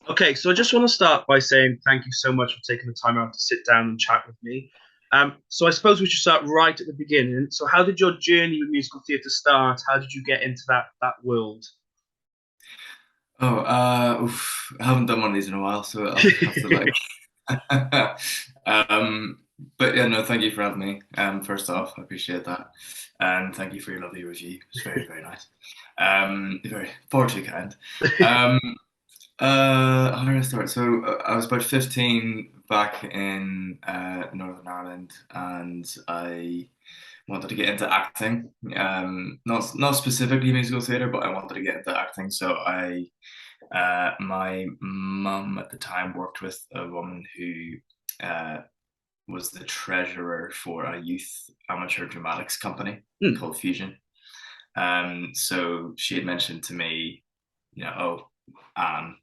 Okay, so I just want to start by saying thank you so much for taking the time out to sit down and chat with me. So I suppose we should start right at the beginning. So how did your journey with musical theatre start? How did you get into that world? I haven't done one of these in a while, so I'll have to like. um, but yeah, no, thank you for having me. First off, I appreciate that, and thank you for your lovely review. It's very, very nice. Very far too kind. Um, how did I start? So I was about 15 back in Northern Ireland, and I wanted to get into acting. Not specifically musical theatre, but I wanted to get into acting. So my mum at the time worked with a woman who was the treasurer for a youth amateur dramatics company Hmm. called Fusion. So she had mentioned to me, Anne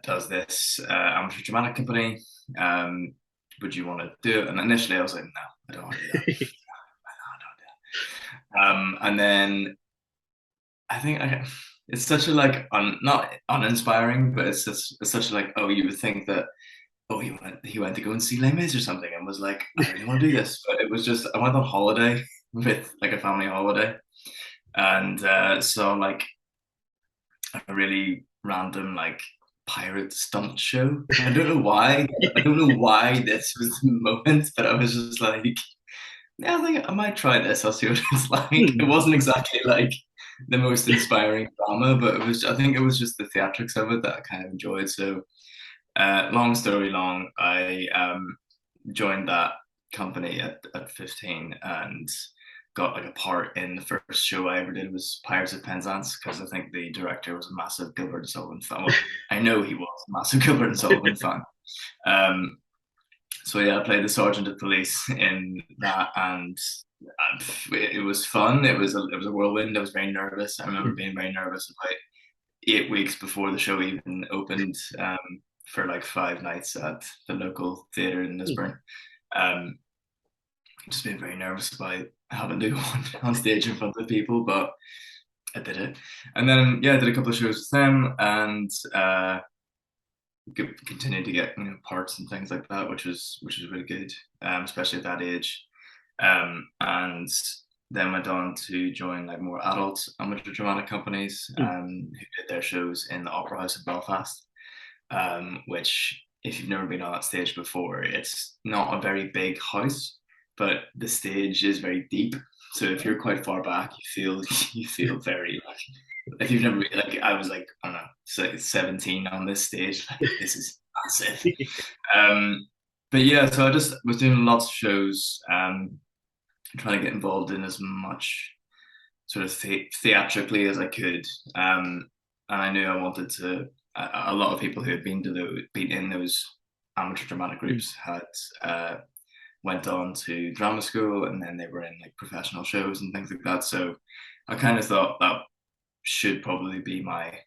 does this amateur dramatic company. Um, would you want to do it? And initially I was like, no, I don't want to do that. And then I think it's such a like not uninspiring, but it's such a like, oh, you would think that, oh, he went to go and see Les Mis or something and was like, I really want to do this, but it was just I went on holiday with like a family holiday, and saw like a really random like pirate stunt show. I don't know why. I don't know why this was the moment, but I was just like, yeah, I think I might try this. I'll see what it's like. It Hmm. wasn't exactly like the most inspiring drama, but it was. I think it was just the theatrics of it that I kind of enjoyed. So, long story long, I joined that company at 15 and got like a part in the first show I ever did was Pirates of Penzance because I think the director was a massive Gilbert and Sullivan fan. Well, I know he was a massive Gilbert and Sullivan fan. Um, so yeah, I played the sergeant of police in that, and it was fun. It was a whirlwind. I was very nervous. I remember being very nervous about 8 weeks before the show even opened, for like 5 nights at the local theatre in Lisburn. Um, just being very nervous about having to go on stage in front of people, but I did it. And then yeah, I did a couple of shows with them, and continued to get parts and things like that, which was really good, especially at that age. And then went on to join like more adult amateur dramatic companies, Hmm. who did their shows in the Opera House of Belfast, which if you've never been on that stage before, it's not a very big house, but the stage is very deep. So if you're quite far back, you feel very like if you've never like I was like I don't know 17 on this stage, like this is massive. Um, but yeah, so I just was doing lots of shows, trying to get involved in as much sort of theatrically as I could. And I knew I wanted to. A lot of people who had been in those amateur dramatic groups had went on to drama school, and then they were in like professional shows and things like that. So I kind of thought that should probably be my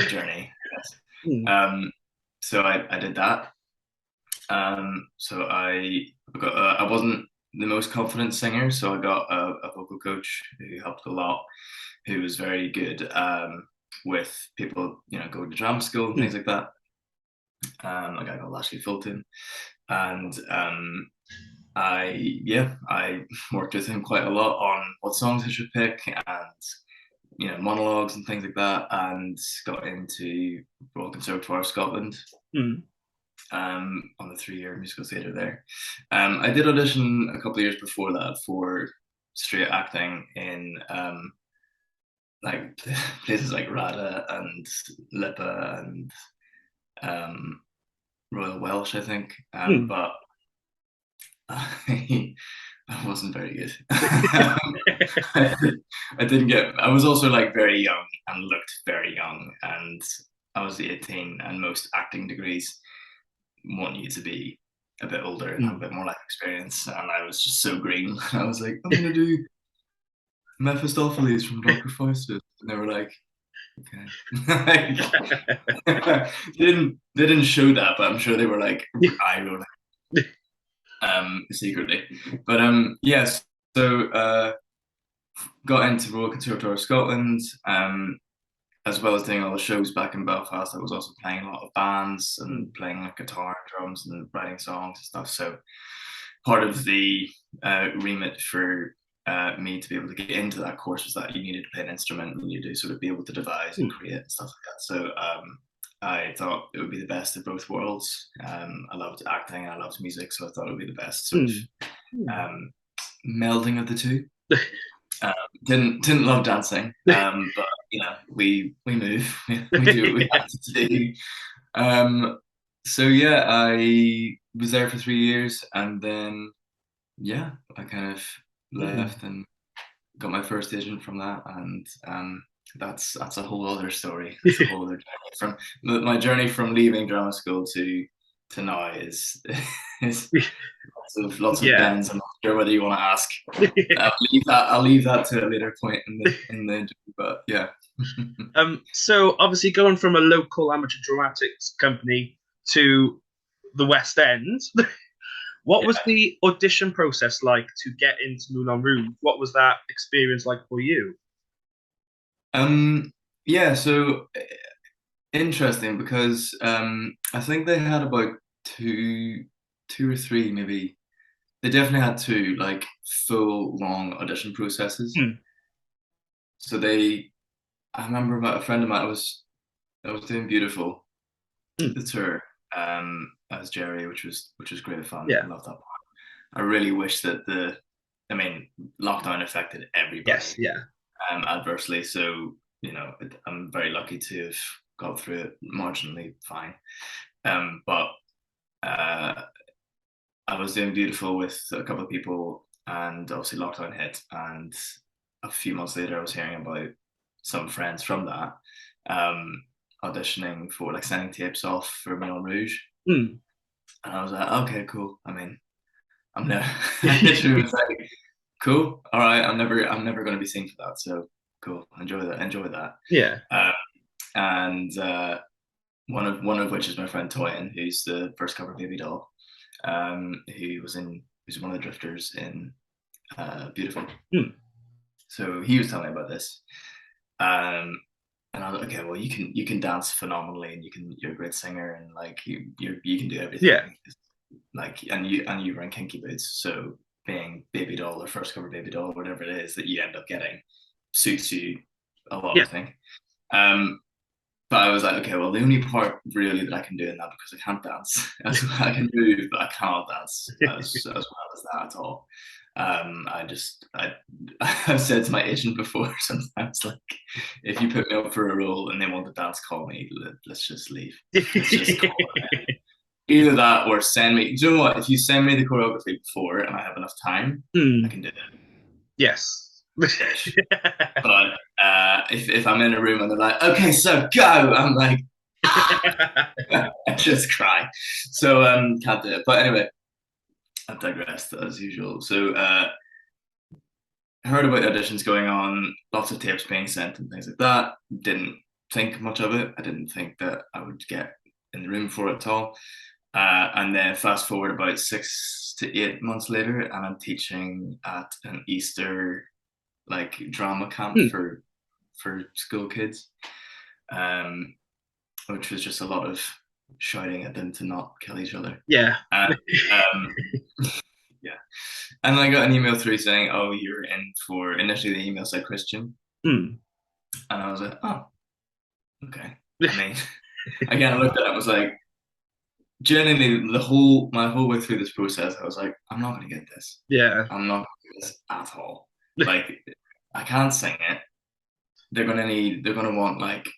journey. Hmm. Um, so I did that. So I wasn't the most confident singer, so I got a vocal coach who helped a lot, who was very good, with people, going to drama school and Hmm. things like that. A guy called Ashley Fulton, and I worked with him quite a lot on what songs I should pick and monologues and things like that, and got into Royal Conservatoire of Scotland, Hmm. on the 3 year musical theatre there. I did audition a couple of years before that for straight acting in like places like Rada and Lipa and um, Royal Welsh, I think. Hmm. But I wasn't very good. I didn't get. I was also like very young and looked very young, and I was 18, and most acting degrees want you to be a bit older and have a Hmm. bit more life experience. And I was just so green. I was like, I'm gonna do Mephistopheles from Dr. Faustus, and they were like, okay. They didn't show that, but I'm sure they were like eye rolling, secretly. But yes, so got into Royal Conservatoire of Scotland. as well as doing all the shows back in Belfast, I was also playing a lot of bands Mm. and playing like guitar, drums, and writing songs and stuff. So part of the remit for me to be able to get into that course was that you needed to play an instrument and you needed to sort of be able to devise and Mm. create and stuff like that. So I thought it would be the best of both worlds. I loved acting, I loved music, so I thought it would be the best sort of Mm. melding of the two. Didn't love dancing, but you know we move, we do what we have to do. So yeah, I was there for 3 years, and then yeah, I kind of Mm. left and got my first agent from that, and that's a whole other story. That's a whole other journey. From my journey from leaving drama school to now is lots of Yeah. bends. I'm not sure whether you want to ask. Yeah. I'll leave that to a later point in the interview. But yeah. So obviously going from a local amateur dramatics company to the West End, what was Yeah. the audition process like to get into Moulin Rouge? What was that experience like for you? Yeah, so interesting because I think they had about two or three maybe. They definitely had two like full long audition processes. Hmm. So I remember about a friend of mine I was doing Beautiful, Hmm. the tour, as Jerry, which was great fun. Yeah. I love that part. I really wish that I mean, lockdown affected Yes. everybody Yeah. adversely. So I'm very lucky to have got through it marginally fine. But uh, I was doing Beautiful with a couple of people, and obviously lockdown hit, and a few months later, I was hearing about some friends from that um, auditioning for like sending tapes off for Moulin Rouge, Hmm. and I was like, okay, cool. I mean, I'm never. I literally was like, cool. All right, I'm never going to be seen for that. So cool. Enjoy that. Enjoy that. Yeah. Uh, and one of which is my friend Toyin, who's the first cover Baby Doll, who's one of the drifters in Beautiful. Hmm. So he was telling me about this, um, and I was like, okay, well you can dance phenomenally, and you're a great singer, and like you can do Yeah. everything, like and you run Kinky Boots, so being Baby Doll or first cover Baby Doll, whatever it is that you end up getting, suits you a lot, Yeah. I think. Um, but I was like, okay, well, the only part really that I can do in that, because I can't dance, I can move, but I cannot dance as well as that at all. I've said to my agent before sometimes, like, if you put me up for a role and they want to dance, call me. Let's just leave. Let's just call it. Either that or send me. Do you know what? If you send me the choreography before and I have enough time, I Hmm. can do it. Yes. Ish. But if I'm in a room and they're like, okay, so go, I'm like, I just cry. So can't do it. But anyway, I've digressed as usual. So heard about auditions going on, lots of tapes being sent and things like that. Didn't think much of it. I didn't think that I would get in the room for it at all. And then fast forward about 6 to 8 months later, and I'm teaching at an Easter like drama camp Hmm. for school kids, um, which was just a lot of shouting at them to not kill each other. Yeah. And yeah, and I got an email through saying, "Oh, you're in for." Initially, the email said Christian, Hmm. and I was like, "Oh, okay." I mean, again, I looked at it and was like, genuinely, my whole way through this process, I was like, "I'm not going to get this. Yeah. I'm not going to get this at all. Like, I can't sing it. They're gonna want like,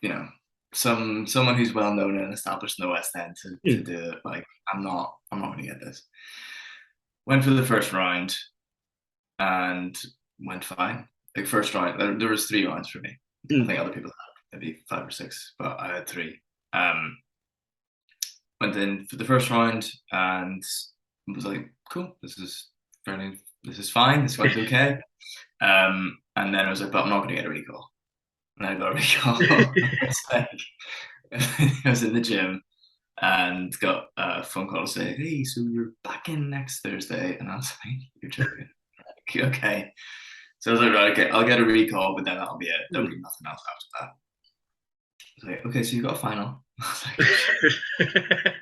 you know, someone who's well known and established in the West End to Hmm. do it. Like, I'm not gonna get this." Went for the first round and went fine. Like, first round, there was 3 rounds for me. I Hmm. think other people had maybe 5 or 6, but I had three. Went in for the first round and was like, cool, this is fine, this went okay. And then I was like, but I'm not gonna get a recall. And I got a recall. It's like, I was in the gym and got a phone call to say, "Hey, so you're back in next Thursday." And I was like, "You're joking." Like, okay. So I was like, right, okay, I'll get a recall, but then that'll be it. There'll be nothing else after that. I was like, okay, so you got a final. I was like,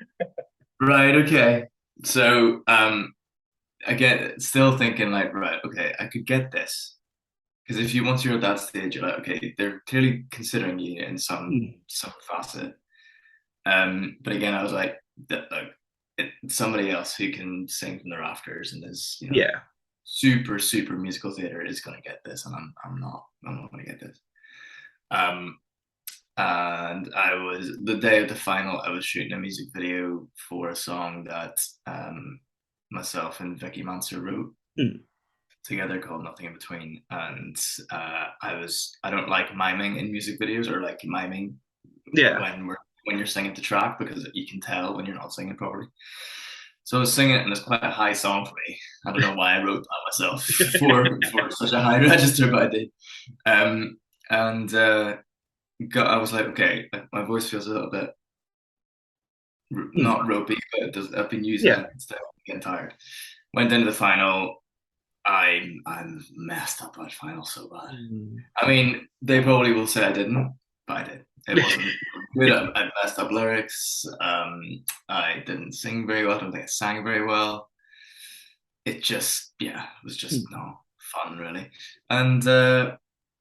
right, okay. So again, still thinking like, right, okay, I could get this. Because if you once you're at that stage, you're like, okay, they're clearly considering you in some facet. But again, I was like, somebody else who can sing from the rafters and is, Yeah. super musical theater is going to get this, and I'm not going to get this. And I was the day of the final. I was shooting a music video for a song that myself and Vicky Manser wrote together called Nothing in Between. And I don't like miming in music videos, or like miming when you're singing the track, because you can tell when you're not singing properly. So I was singing it, and it's quite a high song for me. I don't know why I wrote that myself for such a high register, but I did. And I was like, okay, my voice feels a little bit not ropey, but I've been using it instead. I'm getting tired. Went into the final. I'm messed up at final so bad. I mean, they probably will say I didn't, but I did. It wasn't good. I messed up lyrics. I didn't sing very well. I don't think I sang very well. It just, yeah, it was just not fun really. And then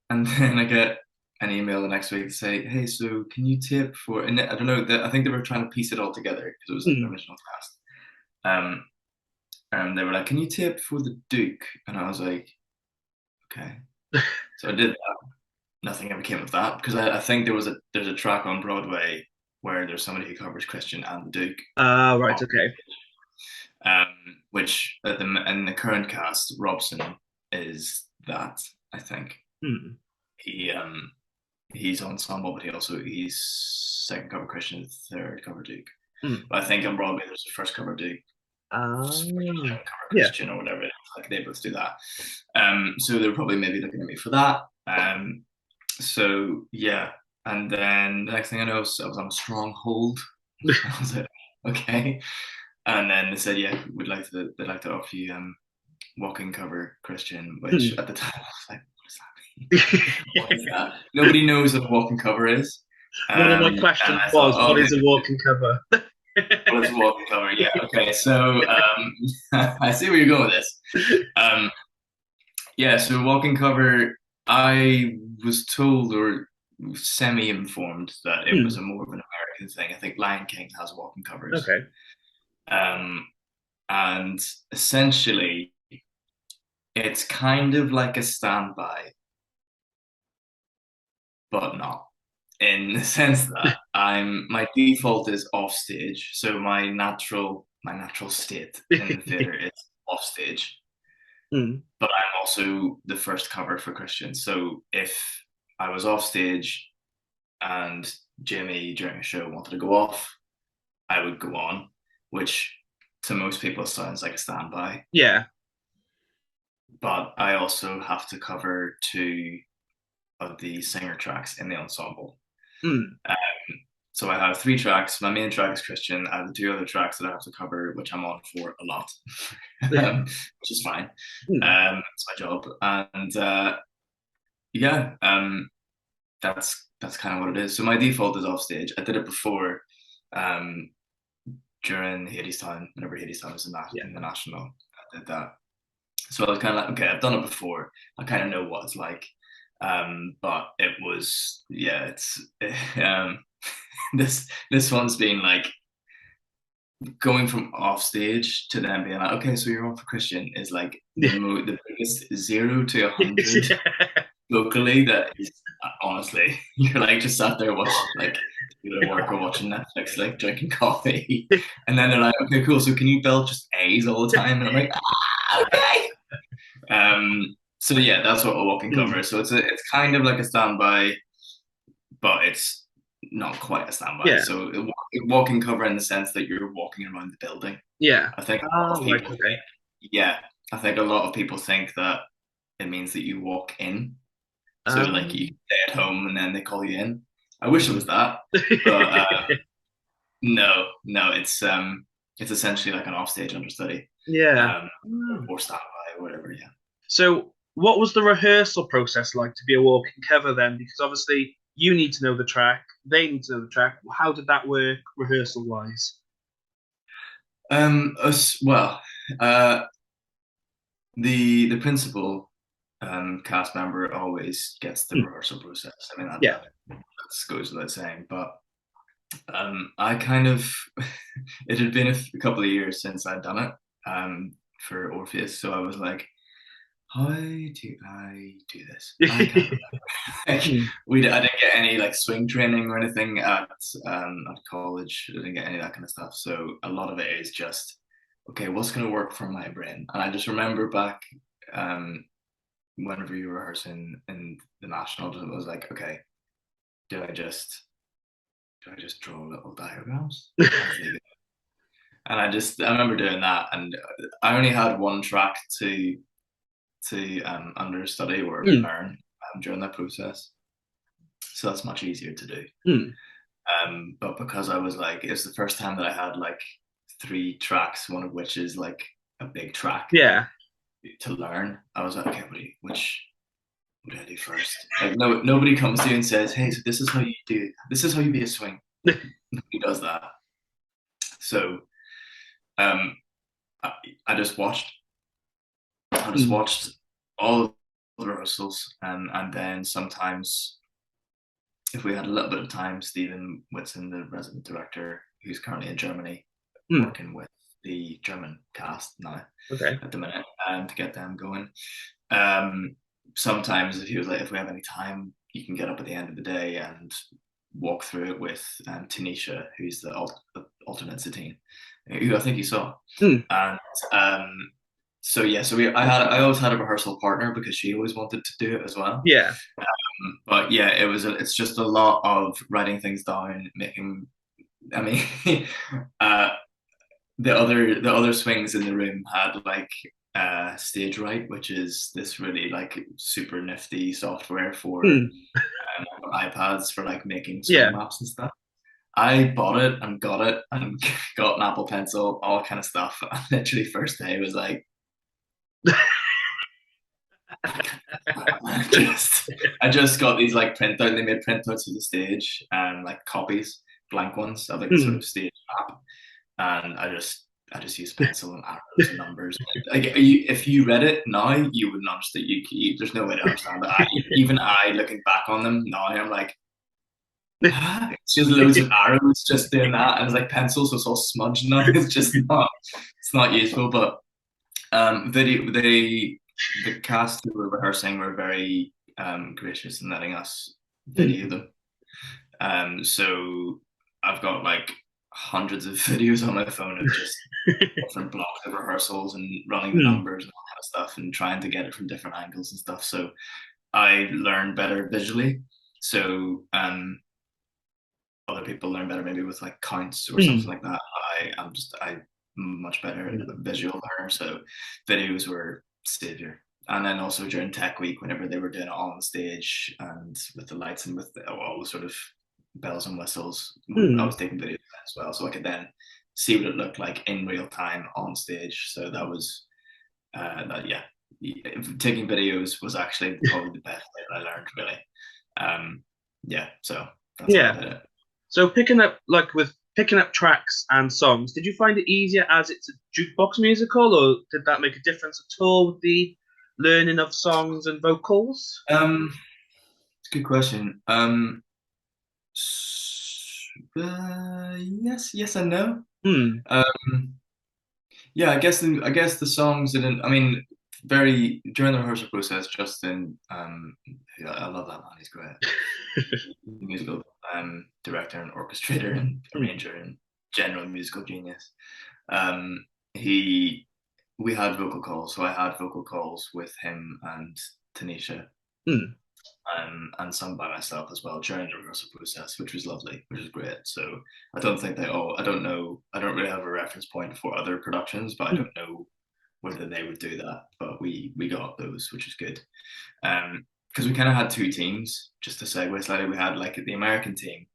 I get an email the next week to say, hey, so can you tip for? And I don't know. I think they were trying to piece it all together because it was an original cast. And they were like, can you tip for the Duke? And I was like, okay. So I did that. Nothing ever came of that, because I think there's a track on Broadway where there's somebody who covers Christian and the Duke. Right, okay. Which in the current cast, Robson is that, I think. He's ensemble, but he's second cover Christian, third cover Duke. But I think on Broadway there's the first cover Duke, cover Christian, or whatever. Like they both do that. So they're probably maybe looking at me for that. So yeah, and then the next thing I know, I was on a strong hold. I was like, okay. And then they said, yeah, they'd like to offer you walking cover Christian, which at the time I was like, what does that mean? What is that? Nobody knows what a walking cover is. One of my questions was, what is a walking cover? What is a walking cover? Yeah, okay. So I see where you're going with this. Yeah, so walking cover, I was told or semi-informed that it was a more of an American thing. I think Lion King has walking covers. Okay. And essentially, it's kind of like a standby, but not. In the sense that my default is off stage, so my natural state in the theater is off stage. But I'm also the first cover for Christian. So if I was off stage and Jimmy during a show wanted to go off, I would go on, which to most people sounds like a standby. Yeah. But I also have to cover 2 of the singer tracks in the ensemble. So I have 3 tracks. My main track is Christian. I have the 2 other tracks that I have to cover, which I'm on for a lot, which is fine. It's my job, and that's kind of what it is. So my default is off stage. I did it before, during Hadestown, whenever Hadestown was in the National. I did that. So I was kind of like, okay, I've done it before. I kind of know what it's like. But it was, it's this one's been like going from off stage to then being like, okay, so you're on for Christian is like the biggest 0 to 100 locally. That is honestly, you're like just sat there watching like doing work or watching Netflix, like drinking coffee, and then they're like, okay, cool. So can you belt just A's all the time? And I'm like, okay. So yeah, that's what a walking cover is. So it's kind of like a standby, but it's not quite a standby. Yeah. So walking cover in the sense that you're walking around the building. Yeah. I think a lot of people I think a lot of people think that it means that you walk in. So like you stay at home and then they call you in. I wish it was that, but no, it's essentially like an offstage understudy. Yeah. Or standby or whatever. Yeah. So what was the rehearsal process like to be a walking cover then? Because obviously you need to know the track, they need to know the track. How did that work rehearsal wise? Well, uh, the principal cast member always gets the Hmm. rehearsal process. I mean Yeah. that goes without saying, but I kind of it had been a couple of years since I'd done it for Orpheus, so I was like, how do I do this? I can't remember. Like, Hmm. I didn't get any like swing training or anything at college. I didn't get any of that kind of stuff. So a lot of it is just okay, what's going to work for my brain? And I just remember back um, whenever you were rehearsing in the national, it was like, okay, do I just draw little diagrams as they go? And I remember doing that, and I only had one track to understudy or Hmm. learn during that process, so that's much easier to do. Hmm. But because I was like, it's the first time that I had like three tracks, one of which is like a big track Yeah. to learn. I was like, okay, which what do I do first? Like, no, nobody comes to you and says, hey, so this is how you do. This is how you be a swing. Nobody does that. So um, I, I just watched. I just Hmm. watched all of the rehearsals, and then sometimes if we had a little bit of time, Stephen Whitson, the resident director, who's currently in Germany, Hmm. working with the German cast now Okay. at the minute, to get them going. Um, Sometimes if he was like, if we have any time, you can get up at the end of the day and walk through it with Tanisha, who's the alternate Satine, who I think you saw. Hmm. And so yeah, I always had a rehearsal partner because she always wanted to do it as well. Yeah. But yeah, it's just a lot of writing things down, making. I mean, uh, the other swings in the room had like Stage Right, which is this really like super nifty software for Hmm. iPads for like making swing Yeah. maps and stuff. I bought it and got it and got an Apple Pencil, all kind of stuff. And literally first day was like, I just got these like printout. They made printouts of the stage and like copies, blank ones of like the sort Hmm. of stage map, and I just used pencil and arrows and numbers. Like if you read it now, you wouldn't understand. There's no way to understand it. Even I, looking back on them now, I'm like, it's just loads of arrows just doing that, and it's like pencil, so it's all smudged now. It's not useful. But the cast who were rehearsing were very gracious in letting us video Hmm. them. So I've got like hundreds of videos on my phone of just different blocks of rehearsals and running the Hmm. numbers and all kind of stuff and trying to get it from different angles and stuff. So I learn better visually. So other people learn better maybe with like counts or something Hmm. like that. I'm much better visual learner. So videos were savior. And then also during Tech Week, whenever they were doing it on stage and with the lights and with all the sort of bells and whistles, I Hmm. was taking videos as well, so I could then see what it looked like in real time on stage. So that was that yeah, taking videos was actually probably the best thing I learned really. Yeah, so that's how I Yeah. did it. So picking up tracks and songs, did you find it easier as it's a jukebox musical, or did that make a difference at all with the learning of songs and vocals? It's a good question. Yes, yes and no. Hmm. Um, yeah, I guess the songs didn't. I mean, very during the rehearsal process, Justin. Yeah, I love that man. He's great. Musical director and orchestrator and Hmm. arranger and general musical genius. Um, he we had vocal calls, so I had vocal calls with him and Tanisha, Hmm. and some by myself as well during the rehearsal process, which was lovely, which was great. So I don't think I don't know, I don't really have a reference point for other productions, but I Hmm. don't know whether they would do that. But we got those, which is good. Because we kind of had two teams, just to segue slightly. We had like the American team,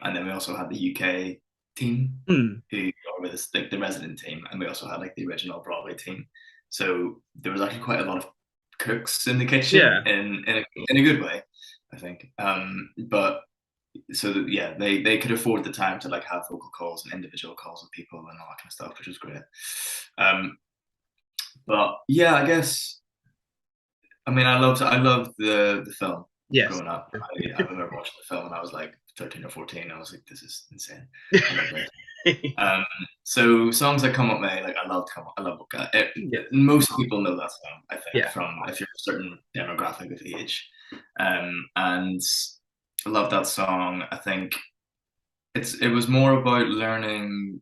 and then we also had the UK team, Hmm. who were like the resident team, and we also had like the original Broadway team. So there was actually quite a lot of cooks in the kitchen Yeah. in a good way, I think. But so that, yeah, they could afford the time to like have vocal calls and individual calls with people and all that kind of stuff, which was great. But yeah, I guess, I mean, I loved the film Yes. growing up. I remember watching the film and I was like 13 or 14. I was like, this is insane. I love this. So songs like "Come What May," like I love it. Yeah. Most people know that song, I think, Yeah. from if you're a certain demographic of age, and I love that song. I think it was more about learning,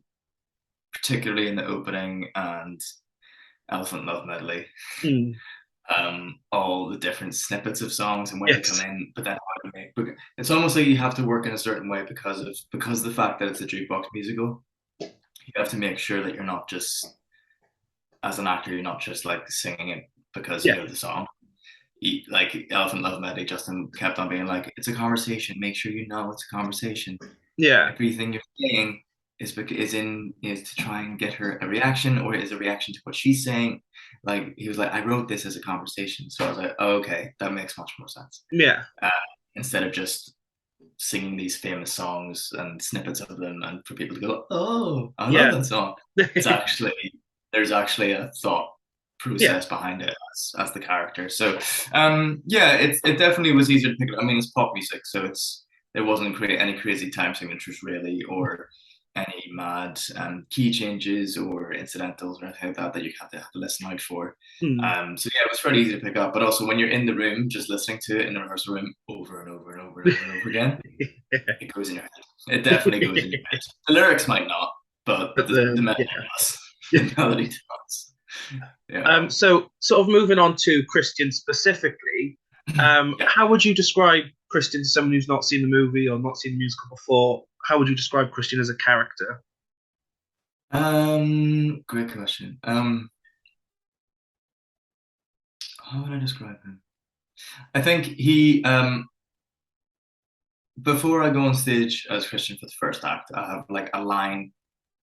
particularly in the opening and Elephant Love Medley, Mm. all the different snippets of songs and where they come Yes. in, but then how to make. It's almost like you have to work in a certain way because of the fact that it's a jukebox musical. You have to make sure that you're not just, as an actor, you're not just like singing it because you Yeah. know the song. Like Elephant Love Medley, Justin kept on being like, "It's a conversation. Make sure you know it's a conversation. Yeah. Everything you're saying is to try and get her a reaction, or is a reaction to what she's saying." Like he was like, "I wrote this as a conversation," so I was like, "Oh, okay, that makes much more sense." Yeah. Uh, Instead of just singing these famous songs and snippets of them, and for people to go, "Oh, I love Yeah. that song." It's actually there's actually a thought Yeah. process behind it as the character. So yeah, it definitely was easier to pick up. I mean, it's pop music, so there wasn't any crazy time signatures really, or any mad key changes or incidentals or anything like that that you have to listen out for. Mm. So yeah, it was fairly easy to pick up. But also when you're in the room, just listening to it in the rehearsal room over and over and over and over and over again, it goes in your head. It definitely goes in your head. The lyrics might not, but But the the melody does. The melody does. Yeah. So sort of moving on to Christian specifically, Yeah. how would you describe Christian to someone who's not seen the movie or not seen the musical before? How would you describe Christian as a character? Great question. How would I describe him? I think before I go on stage as Christian for the first act, I have like a line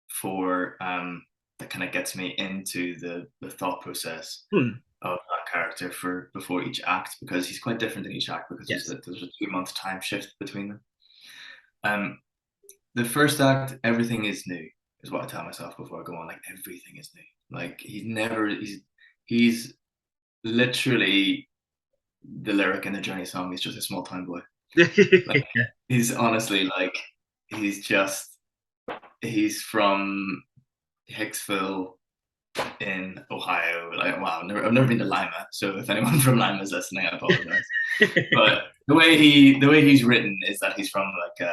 for that kind of gets me into the thought process Hmm. of that character for before each act, because he's quite different in each act because Yes. there's a 2 month time shift between them. Um, the first act, everything is new, is what I tell myself before I go on. Like everything is new. Like he's literally the lyric in the Journey song. He's just a small town boy. Like he's honestly like he's from Hicksville in Ohio. Like wow, I've never been to Lima, so if anyone from Lima is listening, I apologize. But the way he's written is that he's from like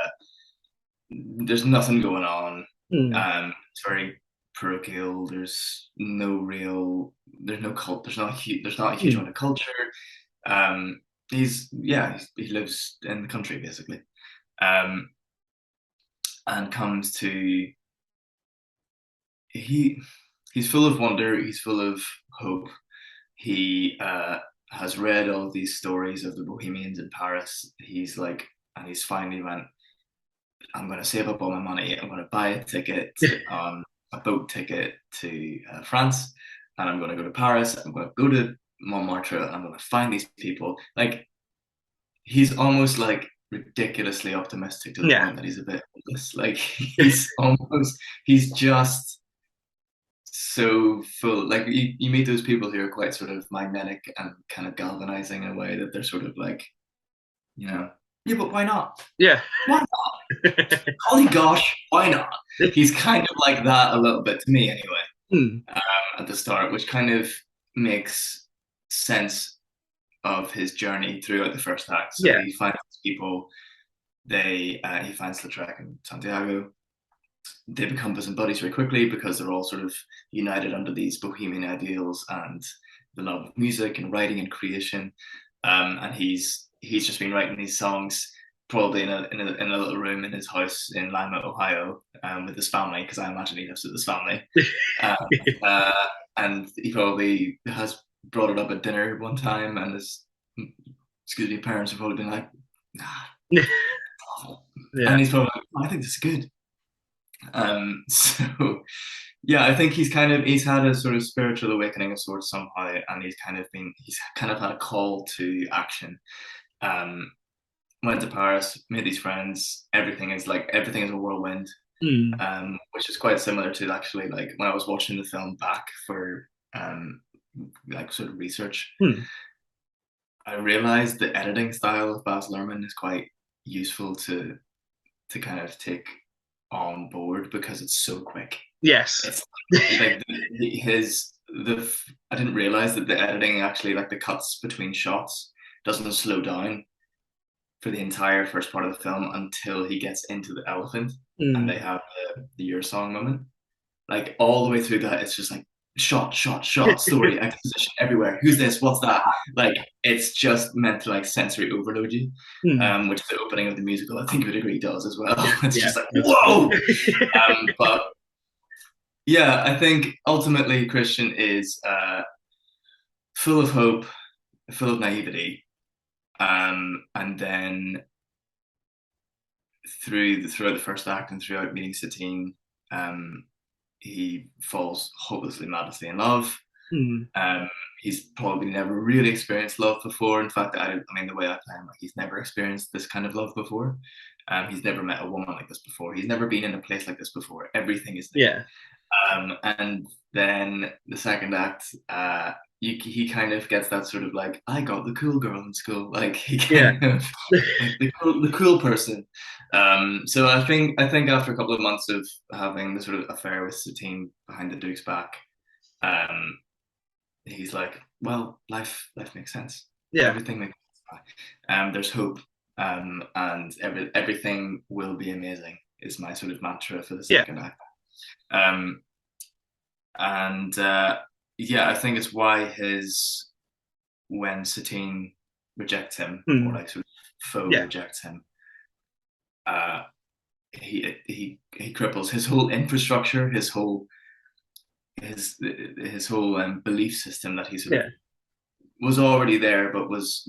there's nothing going on. Hmm. It's very parochial. There's no cult. There's not a huge Hmm. amount of culture. He lives in the country basically, um, and comes to he he's full of wonder. He's full of hope. He has read all these stories of the Bohemians in Paris. And he's finally went, I'm going to save up all my money. I'm going to buy a ticket on a boat ticket to France, and I'm going to go to Paris. I'm going to go to Montmartre, and I'm going to find these people. Like he's almost like ridiculously optimistic to the Yeah. point that he's a bit hopeless. Like he's just so full. Like you meet those people who are quite sort of magnetic and kind of galvanizing in a way that they're sort of like, yeah, but why not? Yeah. Why Holy gosh, why not? He's kind of like that a little bit to me anyway, Hmm. at the start, which kind of makes sense of his journey throughout the first act. So Yeah. he finds people, he finds Lautrec and Santiago. They become bosom buddies very quickly because they're all sort of united under these bohemian ideals and the love of music and writing and creation. And he's just been writing these songs probably in a little room in his house in Lima, Ohio, with his family, because I imagine he lives with his family. Uh, and he probably has brought it up at dinner one time, and his parents have probably been like, nah, awful. Yeah. And he's probably like, oh, I think this is good. So Yeah, I think he's had a sort of spiritual awakening of sorts somehow, and he's kind of had a call to action. Um, Went to Paris, made these friends. Everything is a whirlwind, Mm. which is quite similar to actually like when I was watching the film back for like sort of research. Mm. I realized the editing style of Baz Luhrmann is quite useful to kind of take on board because it's so quick. Yes. It's like the I didn't realize that the editing actually, like the cuts between shots, doesn't slow down for the entire first part of the film until he gets into the elephant and they Mm. have the Your Song moment. Like all the way through that, it's just like shot, shot, shot, story, exposition everywhere. Who's this? What's that? Like it's just meant to like sensory overload you, Mm. which the opening of the musical, I think you would agree, does as well. Yeah. It's Yeah. just like whoa. But yeah, I think ultimately Christian is full of hope, full of naivety, and then throughout the first act and throughout meeting Satine, um, he falls hopelessly, madly in love. Mm. Um, he's probably never really experienced love before. In fact, I mean, the way I play him, like he's never experienced this kind of love before. He's never met a woman like this before. He's never been in a place like this before. Everything is new. Yeah. And then the second act, he kind of gets that sort of like, I got the cool girl in school, like he Yeah. kind of like the cool person. So I think after a couple of months of having the sort of affair with Satine behind the Duke's back, um, he's like, well, life makes sense. Yeah. Everything makes sense. There's hope, and everything will be amazing. Is my sort of mantra for the Yeah. second act. Um, and yeah, I think it's why his when Satine rejects him or Mm. like sort of faux Yeah. rejects him, uh, he cripples his whole infrastructure, his whole belief system that he sort of Yeah. was already there, but was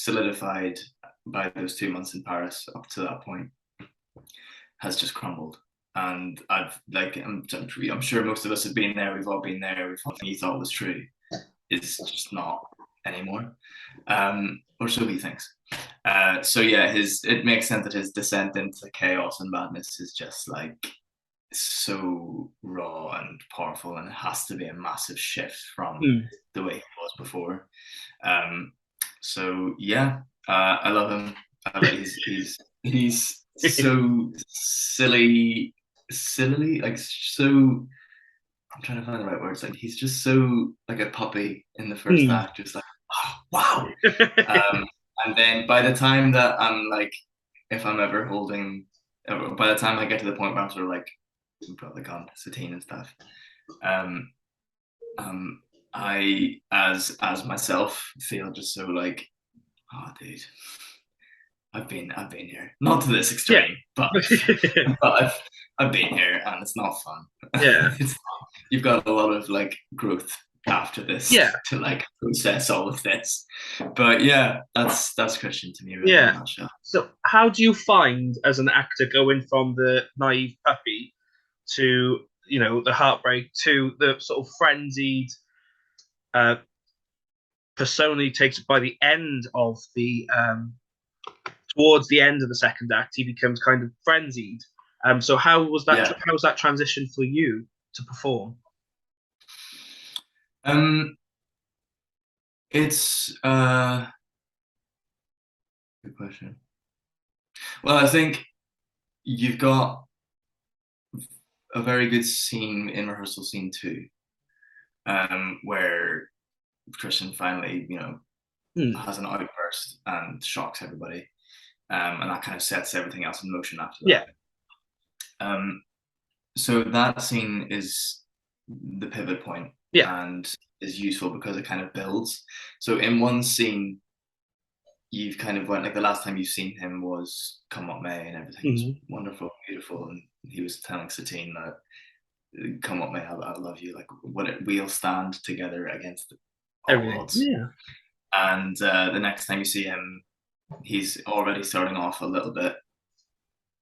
solidified by those 2 months in Paris up to that point, has just crumbled. And I've like I'm sure most of us have been there. We've all been there. We've thought you thought was true is just not anymore, or so he thinks. So yeah, it makes sense that his descent into chaos and madness is just like so raw and powerful, and it has to be a massive shift from Mm. the way he was before. Um, so yeah, I love him. He's so silly, like so. I'm trying to find the right words. Like he's just so like a puppy in the first Mm. act, just like oh, wow. And then by the time that I'm like, if I'm ever holding, by the time I get to the point where I'm sort of like, probably gone Satine and stuff. Um, I as myself feel just so like, oh, dude, I've been here, not to this Yeah. extreme, but I've been here, and it's not fun. Yeah. It's not, you've got a lot of like growth after this Yeah. to like process all of this. But yeah, that's Christian to me, really, in a Yeah. nutshell. So, how do you find as an actor going from the naive puppy to, the heartbreak to the sort of frenzied uh, persona he takes by the end of towards the end of the second act, he becomes kind of frenzied. So how was that? Yeah. How was that transition for you to perform? It's good question. Well, I think you've got a very good scene in rehearsal scene 2, where Christian finally, has an outburst and shocks everybody, and that kind of sets everything else in motion after that. Yeah. So that scene is the pivot point, Yeah. and is useful because it kind of builds. So in one scene, you've kind of went like the last time you've seen him was Come What May, and everything was wonderful, beautiful, and he was telling Satine that come what may, I love you. Like we'll stand together against all Everything. odds. Yeah. And the next time you see him, he's already starting off a little bit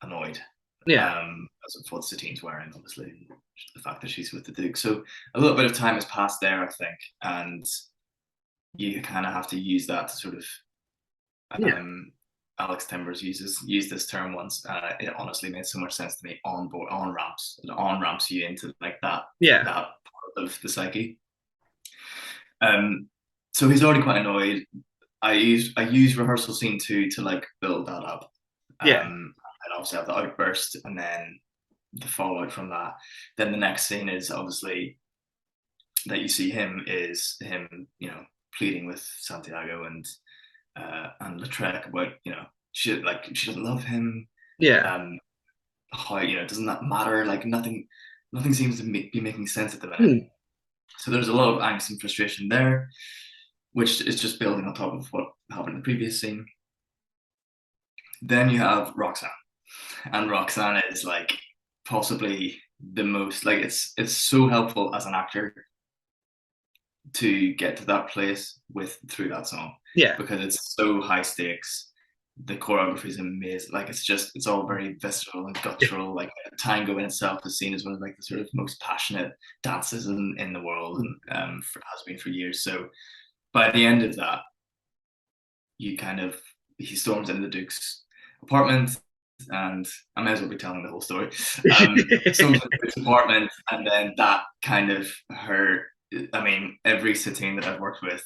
annoyed. Yeah. of what Satine's wearing, obviously, the fact that she's with the Duke. So a little bit of time has passed there, I think, and you kind of have to use that to sort of. Alex Timbers used this term once. It honestly made so much sense to me. On ramps, it on ramps you into like that part of the psyche. So he's already quite annoyed. I use rehearsal scene 2 to like build that up. And obviously have the outburst and then the fallout from that. Then the next scene is obviously that you see him, you know, pleading with Santiago and Lautrec about, you know, she doesn't love him. How, you know, doesn't that matter? Like nothing seems to be making sense at the minute. So there's a lot of angst and frustration there, which is just building on top of what happened in the previous scene. Then you have Roxanne, and Roxanne is like possibly the most, like, it's so helpful as an actor to get to that place through that song, because it's so high stakes. The choreography is amazing. Like it's all very visceral and guttural. Like tango in itself is seen as one of like the sort of most passionate dances in the world, and has been for years. So by the end of that, he storms into the Duke's apartment, and I may as well be telling the whole story. Storms into the Duke's apartment, and then that kind of every Satine that I've worked with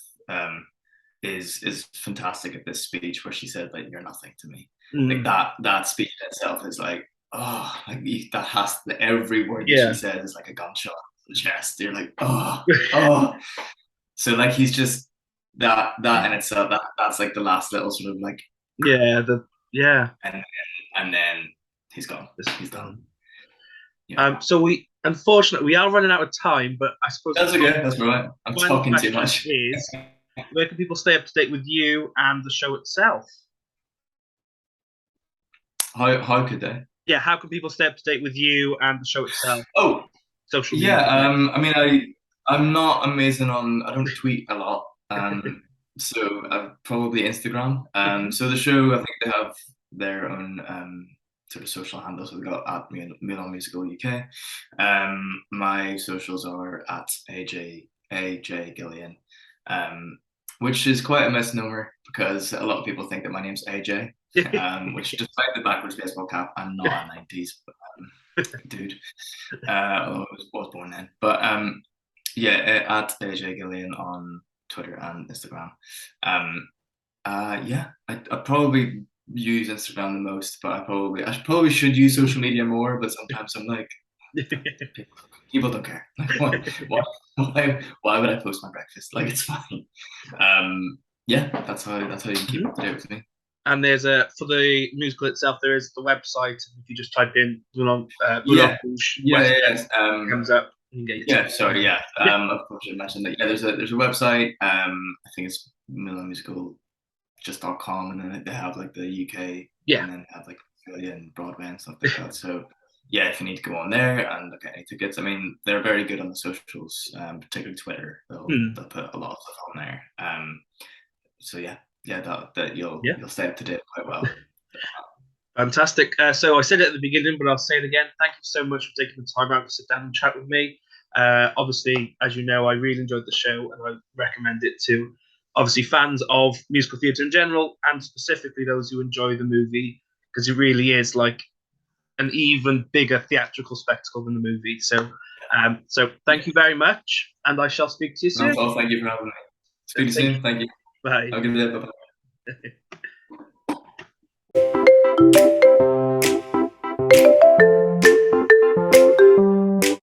is fantastic at this speech where she said, like, "You're nothing to me." Like that speech itself is like, oh, like that has every word that she says is like a gunshot to the chest. You're like, oh. So like he's just that in itself. That's like the last little sort of like and then he's gone. He's done. So unfortunately we are running out of time, but I suppose that's okay. That's all right. I'm talking too much. Where can people stay up to date with you and the show itself? How could they? Yeah, how can people stay up to date with you and the show itself? Oh, social media. I mean, I'm not amazing on. I don't tweet a lot. So probably Instagram. So the show, I think they have their own sort of social handles. So we got at Moulin Musical UK. My socials are at AJ Gillian. Which is quite a misnomer because a lot of people think that my name's AJ, which despite the backwards baseball cap, I'm not a 90s dude. I was born then. But at AJ Gillian on Twitter and Instagram. I probably use Instagram the most, but I probably should use social media more, but sometimes I'm like, people don't care. Like, why would I post my breakfast? Like, it's fine. That's how you can keep up to date with me. And there's for the musical itself, there is the website. If you just type in Moulin Rouge, comes up. Of course, I mentioned that. There's a website. I think it's MoulinMusical.com, and then they have like the UK, and then have like Australia and Broadway and stuff like that. So if you need to go on there and look at any tickets, I mean, they're very good on the socials, particularly Twitter. They'll put a lot of stuff on there. That you'll stay up to date quite well. Fantastic. So I said it at the beginning, but I'll say it again. Thank you so much for taking the time out to sit down and chat with me. Obviously, as you know, I really enjoyed the show, and I recommend it to obviously fans of musical theatre in general, and specifically those who enjoy the movie, because it really is like an even bigger theatrical spectacle than the movie. So thank you very much, and I shall speak to you soon. Well, thank you for having me. Speak to you soon. Thank you. Bye. Have a good day. Bye-bye.